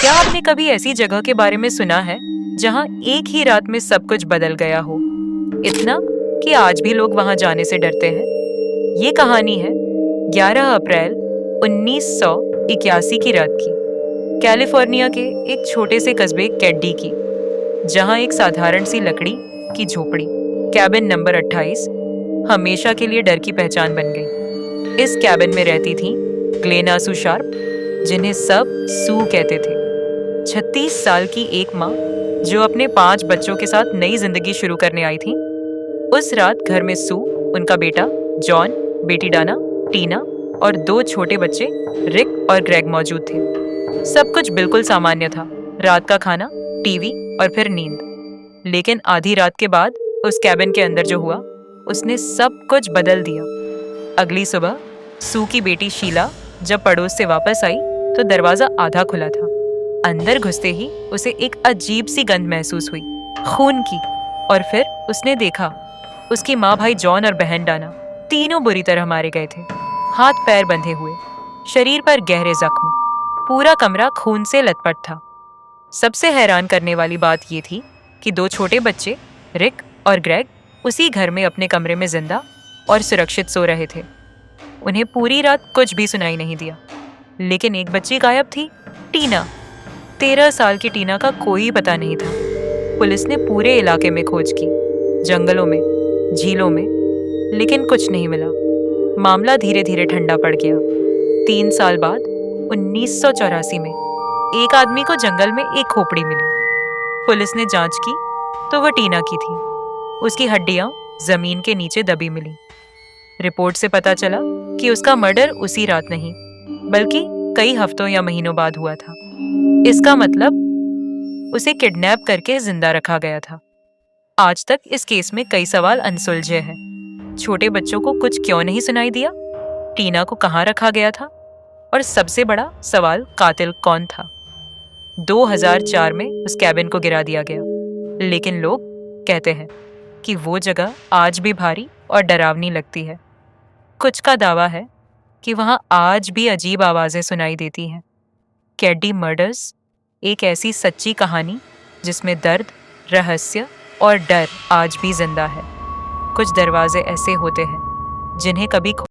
क्या आपने कभी ऐसी जगह के बारे में सुना है जहां एक ही रात में सब कुछ बदल गया हो, इतना कि आज भी लोग वहां जाने से डरते हैं? ये कहानी है 11 अप्रैल 1981 की रात की, कैलिफोर्निया के एक छोटे से कस्बे कैडी की, जहां एक साधारण सी लकड़ी की झोपड़ी, कैबिन नंबर 28, हमेशा के लिए डर की पहचान बन गई। इस कैबिन में रहती थी ग्लेना सू शार्प, जिन्हें सब सू कहते थे। 36 साल की एक माँ जो अपने 5 बच्चों के साथ नई जिंदगी शुरू करने आई थी। उस रात घर में सू, उनका बेटा जॉन, बेटी डाना, टीना और 2 छोटे बच्चे रिक और ग्रेग मौजूद थे। सब कुछ बिल्कुल सामान्य था, रात का खाना, टीवी और फिर नींद। लेकिन आधी रात के बाद उस कैबिन के अंदर जो हुआ, उसने सब कुछ बदल दिया। अगली सुबह सू की बेटी शीला जब पड़ोस से वापस आई तो दरवाजा आधा खुला था। अंदर घुसते ही उसे एक अजीब सी गंध महसूस हुई, खून की। और फिर उसने देखा उसकी माँ, भाई जॉन और बहन डाना तीनों बुरी तरह मारे गए थे, हाथ पैर बंधे हुए, शरीर पर गहरे जख्म, पूरा कमरा खून से लथपथ था। सबसे हैरान करने वाली बात यह थी कि 2 छोटे बच्चे रिक और ग्रेग उसी घर में अपने कमरे में जिंदा और सुरक्षित सो रहे थे। उन्हें पूरी रात कुछ भी सुनाई नहीं दिया। लेकिन एक बच्ची गायब थी, टीना। 13 साल की टीना का कोई पता नहीं था। पुलिस ने पूरे इलाके में खोज की, जंगलों में, झीलों में, लेकिन कुछ नहीं मिला। मामला धीरे धीरे ठंडा पड़ गया। 3 साल बाद 1984 में एक आदमी को जंगल में एक खोपड़ी मिली। पुलिस ने जांच की तो वह टीना की थी। उसकी हड्डियां जमीन के नीचे दबी मिली। रिपोर्ट से पता चला कि उसका मर्डर उसी रात नहीं, बल्कि कई हफ्तों या महीनों बाद हुआ था। इसका मतलब उसे किडनैप करके जिंदा रखा गया था। आज तक इस केस में कई सवाल अनसुलझे हैं। छोटे बच्चों को कुछ क्यों नहीं सुनाई दिया? टीना को कहाँ रखा गया था? और सबसे बड़ा सवाल, कातिल कौन था? 2004 में उस कैबिन को गिरा दिया गया, लेकिन लोग कहते हैं कि वो जगह आज भी भारी और डरावनी लगती है। कुछ का दावा है कि वहां आज भी अजीब आवाजें सुनाई देती हैं। कैडी मर्डर्स एक ऐसी सच्ची कहानी जिसमें दर्द, रहस्य और डर आज भी जिंदा है। कुछ दरवाजे ऐसे होते हैं जिन्हें कभी